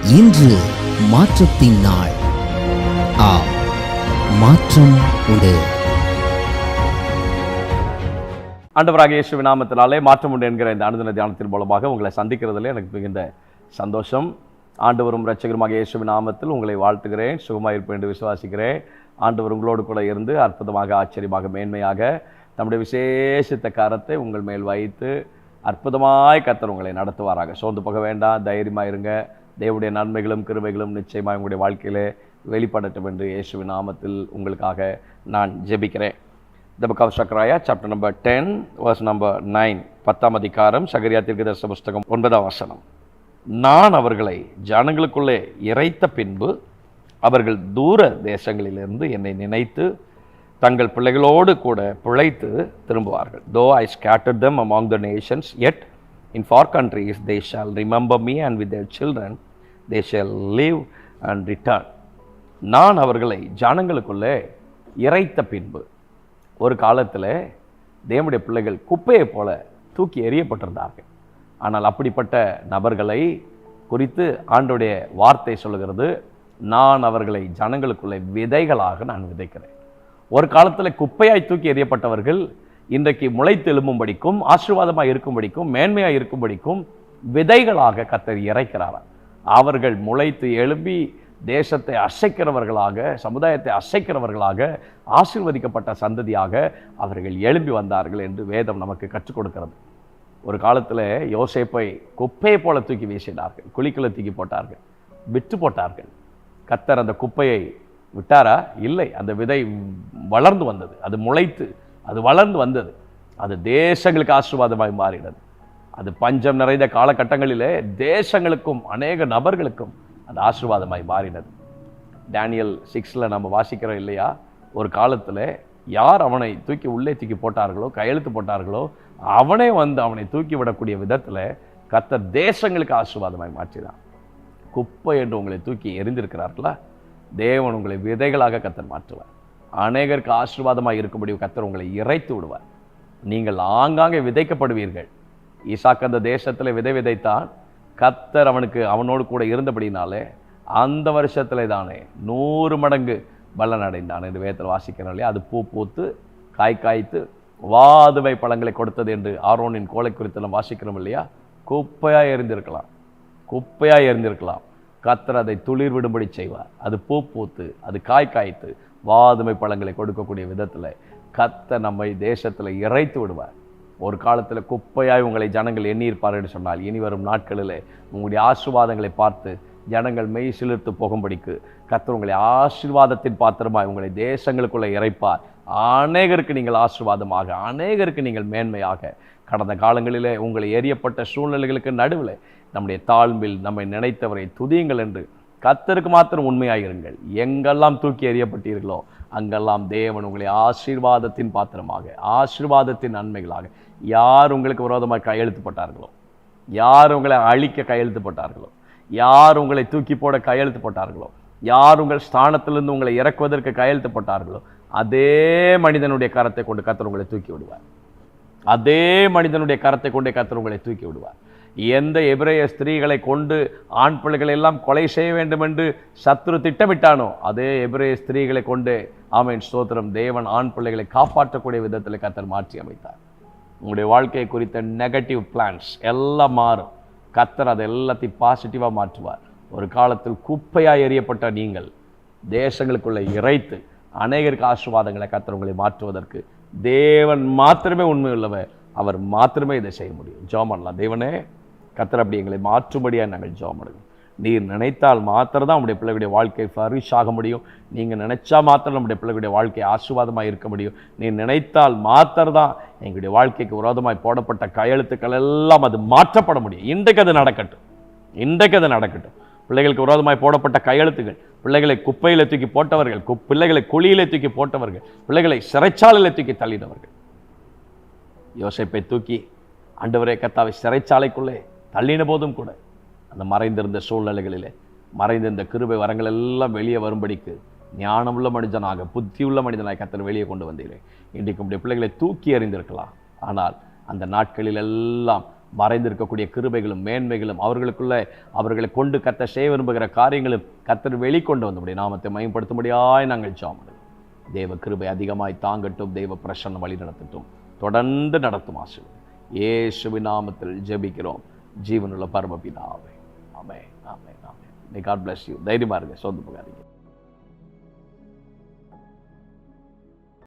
இன்று மாற்றத்தின் நாள். மாற்றம் உண்டு. ஆண்டவராகிய இயேசுவின் நாமத்தினாலே மாற்றம் உண்டு என்கிற இந்த அனுதின தியானத்தின் மூலமாக உங்களை சந்திக்கிறதுல எனக்கு மிகுந்த சந்தோஷம். ஆண்டவரும் இரட்சகருமாக இயேசுவின் நாமத்தில் உங்களை வாழ்த்துகிறேன். சுகமாக இருப்பேன் என்று விசுவாசிக்கிறேன். ஆண்டவர் உங்களோடு கூட இருந்து அற்புதமாக, ஆச்சரியமாக, மேன்மையாக தம்முடைய விசேஷித்த கரத்தை உங்கள் மேல் வைத்து அற்புதமாய் கர்த்தர் உங்களை நடத்துவாராக. சோர்ந்து போக வேண்டாம், தைரியமாக இருங்க. தேவனுடைய நன்மைகளும் கிருபைகளும் நிச்சயமாக உங்களுடைய வாழ்க்கையிலே வெளிப்படட்டும் என்று இயேசுவின் நாமத்தில் உங்களுக்காக நான் ஜெபிக்கிறேன். The book of Zechariah, chapter number 10, verse number 9. 10ஆம் அதிகாரம், சகரியா தீர்க்கதரிசன புஸ்தகம் 9ஆம் வசனம். நான் அவர்களை ஜனங்களுக்குள்ளே இறைத்த பின்பு அவர்கள் தூர தேசங்களிலிருந்து என்னை நினைத்து தங்கள் பிள்ளைகளோடு கூட பிழைத்து திரும்புவார்கள். Though I scattered them among the nations, yet in far countries they shall remember me, and with their children they shall live and return. நான் அவர்களை ஜனங்களுக்குள்ளே இறைத்த பின்பு, ஒரு காலத்தில் தேவனுடைய பிள்ளைகள் குப்பையை போல தூக்கி எறியப்பட்டிருந்தார்கள். ஆனால் அப்படிப்பட்ட நபர்களை குறித்து ஆண்டவருடைய வார்த்தை சொல்லுகிறது, நான் அவர்களை ஜனங்களுக்குள்ளே விதைகளாக நான் விதைக்கிறேன். ஒரு காலத்தில் குப்பையாய் தூக்கி எறியப்பட்டவர்கள் இன்றைக்கு முளைத்து எழும்பும்படிக்கும், ஆசீர்வாதமாக இருக்கும்படிக்கும், மேன்மையாக இருக்கும்படிக்கும் விதைகளாக கர்த்தர் இறைக்கிறார். அவர்கள் முளைத்து எழும்பி தேசத்தை அசைக்கிறவர்களாக, சமுதாயத்தை அசைக்கிறவர்களாக, ஆசீர்வதிக்கப்பட்ட சந்ததியாக அவர்கள் எழும்பி வந்தார்கள் என்று வேதம் நமக்கு கற்றுக் கொடுக்கிறது. ஒரு காலத்தில் யோசேப்பை குப்பையை போல தூக்கி வீசினார்கள், குழிக்குள்ள தூக்கி போட்டார்கள், விட்டு போட்டார்கள். கர்த்தர் அந்த குப்பையை விட்டாரா? இல்லை. அந்த விதை வளர்ந்து வந்தது, அது முளைத்து அது வளர்ந்து வந்தது, அது தேசங்களுக்கு ஆசீர்வாதமாய் மாறினது. அது பஞ்சம் நிறைந்த காலகட்டங்களிலே தேசங்களுக்கும் அநேக நபர்களுக்கும் அது ஆசீர்வாதமாய் மாறினது. டேனியல் 6 நம்ம வாசிக்கிறோம் இல்லையா? ஒரு காலத்தில் யார் அவனை தூக்கி உள்ளே தூக்கி போட்டார்களோ, கையெழுத்து போட்டார்களோ, அவனே வந்து அவனை தூக்கி விடக்கூடிய விதத்தில் கர்த்தர் தேசங்களுக்கு ஆசீர்வாதமாய் மாற்றினான். குப்பை என்று உங்களை தூக்கி எரிந்திருக்கிறார்களா? தேவன் உங்களை விதைகளாக கர்த்தர் மாற்றுவார். அநேகருக்கு ஆசீர்வாதமாக இருக்கும்படி கர்த்தர் உங்களை இறைத்து விடுவார். நீங்கள் ஆங்காங்கே விதைக்கப்படுவீர்கள். ஈசாக்கு அந்த தேசத்தில் விதை விதைத்தான். கர்த்தர் அவனோடு கூட இருந்தபடினாலே அந்த வருஷத்துல தானே 100 மடங்கு பலன் அடைந்தான் என்று வேதத்தில் வாசிக்கிறோம் இல்லையா? அது பூ பூத்து காய் காய்த்து வாதுமை பழங்களை கொடுத்தது என்று ஆரோனின் கோலை குறித்து நம்ம வாசிக்கிறோம் இல்லையா? குப்பையாக எரிந்திருக்கலாம், குப்பையாக எரிந்திருக்கலாம். கர்த்தர் அதை துளிர் விடும்படி செய்வார். அது பூ பூத்து அது காய் காய்த்து வாதுமை பழங்களை கொடுக்கக்கூடிய விதத்தில் கர்த்தர் நம்மை தேசத்தில் இறைத்து விடுவார். ஒரு காலத்தில் குப்பையாய் உங்களை ஜனங்கள் எண்ணியிருப்பார்கள் சொன்னால், இனி வரும் நாட்களில் உங்களுடைய ஆசீர்வாதங்களை பார்த்து ஜனங்கள் மெய் சிலிர்த்து போகும்படிக்கு கர்த்தர் உங்களை ஆசீர்வாதத்தின் பாத்திரமாய் உங்களை தேசங்களுக்குள்ளே இறைப்பார். அநேகருக்கு நீங்கள் ஆசீர்வாதமாக, அநேகருக்கு நீங்கள் மேன்மையாக. கடந்த காலங்களிலே உங்களை எரியப்பட்ட சூழ்நிலைகளுக்கு நடுவில் நம்முடைய தாழ்வில் நம்மை நினைத்தவரை துதியுங்கள் என்று கர்த்தருக்கு மாத்திரம் உண்மையாயிருங்கள். எங்கெல்லாம் தூக்கி எறியப்பட்டீர்களோ அங்கெல்லாம் தேவன் உங்களை ஆசீர்வாதத்தின் பாத்திரமாக, ஆசீர்வாதத்தின் நன்மைகளாக. யார் உங்களுக்கு விரோதமாக கையெழுத்து போட்டார்களோ, யார் உங்களை அழிக்க கையெழுத்து போட்டார்களோ, யார் உங்களை தூக்கி போட கையெழுத்து போட்டார்களோ, யார் உங்கள் ஸ்தானத்திலிருந்து உங்களை இறக்குவதற்கு கையெழுத்து போட்டார்களோ, அதே மனிதனுடைய கரத்தை கொண்டு கர்த்தர் உங்களை தூக்கி விடுவார். அதே மனிதனுடைய கரத்தை கொண்டே கர்த்தர் உங்களை தூக்கி விடுவார். எந்த எபிரேய ஸ்திரீகளை கொண்டு ஆண் பிள்ளைகளை எல்லாம் கொலை செய்ய வேண்டும் என்று சத்துரு திட்டமிட்டானோ, அதே எபிரேய ஸ்திரீகளை கொண்டு, ஆமென் ஸ்தோத்திரம், தேவன் ஆண் பிள்ளைகளை காப்பாற்றக்கூடிய விதத்தில் கர்த்தர் மாற்றி அமைத்தார். உங்களுடைய வாழ்க்கையை குறித்த நெகட்டிவ் பிளான்ஸ் எல்லாம் மாறும். கர்த்தர் அதை எல்லாத்தையும் பாசிட்டிவாக மாற்றுவார். ஒரு காலத்தில் குப்பையாக எறியப்பட்ட நீங்கள் தேசங்களுக்குள்ளே இறைத்து அநேகருக்கு ஆசீர்வாதங்களை கர்த்தர் உங்களை மாற்றுவதற்கு தேவன் மாத்திரமே உண்மை உள்ளவர். அவர் மாத்திரமே இதை செய்ய முடியும். ஜெபம் பண்ணலாம். தேவனே, கர்த்தர் அப்படி எங்களை மாற்றும்படியாக நாங்கள் ஜெபம் பண்ணுவோம். நீர் நினைத்தால் மாத்திரம் தான் நம்முடைய பிள்ளைகளுடைய வாழ்க்கை ஃப்ளரிஷ் ஆக முடியும். நீங்கள் நினைச்சா மாத்திரம் நம்முடைய பிள்ளைகளுடைய வாழ்க்கை ஆசீர்வாதமாக இருக்க முடியும். நீர் நினைத்தால் மாத்திரம் தான் எங்களுடைய வாழ்க்கைக்கு விரோதமாய் போடப்பட்ட கையெழுத்துக்கள் எல்லாம் அது மாற்றப்பட முடியும். இன்றைக்கு அது நடக்கட்டும், இன்றைக்கு அது நடக்கட்டும். பிள்ளைகளுக்கு விரோதமாய் போடப்பட்ட கையெழுத்துகள், பிள்ளைகளை குப்பையில் தூக்கி போட்டவர்கள், பிள்ளைகளை குழியிலே தூக்கி போட்டவர்கள், பிள்ளைகளை சிறைச்சாலையில் தூக்கி தள்ளினவர்கள். யோசேப்பை தூக்கி ஆண்டவரே கர்த்தாவை சிறைச்சாலைக்குள்ளே தள்ளின போதும் கூட அந்த மறைந்திருந்த சூழ்நிலைகளிலே மறைந்திருந்த கிருபை வரங்கள் எல்லாம் வெளியே வரும்படிக்கு ஞானமுள்ள மனிதனாக, புத்தியுள்ள மனிதனாக கர்த்தர் வெளியே கொண்டு வந்தீரே. இன்றைக்கு உடைய பிள்ளைகளை தூக்கி எறிந்திருக்கலாம். ஆனால் அந்த நாட்களில் எல்லாம் மறைந்திருக்கக்கூடிய கிருபைகளும் மேன்மைகளும் அவர்களை கொண்டு கர்த்தர் செய்ய விரும்புகிற காரியங்களும் கர்த்தர் வெளிக்கொண்டு வந்தபடி நாமத்தை மயப்படுத்தும்படியாய் நாங்கள் ஜெபம். தேவ கிருபை அதிகமாய் தாங்கட்டும். தேவ பிரசன்னம் வழி நடத்தட்டும். தொடர்ந்து நடத்தும் ஆசீர்வாதம் இயேசுவின் நாமத்தில் ஜெபிக்கிறோம் ஜீவனுள்ள பரமபிதாவே. ஆமென், ஆமென், ஆமென். May God bless you. தைரியமா இருங்க, சோர்ந்து போகாதீங்க.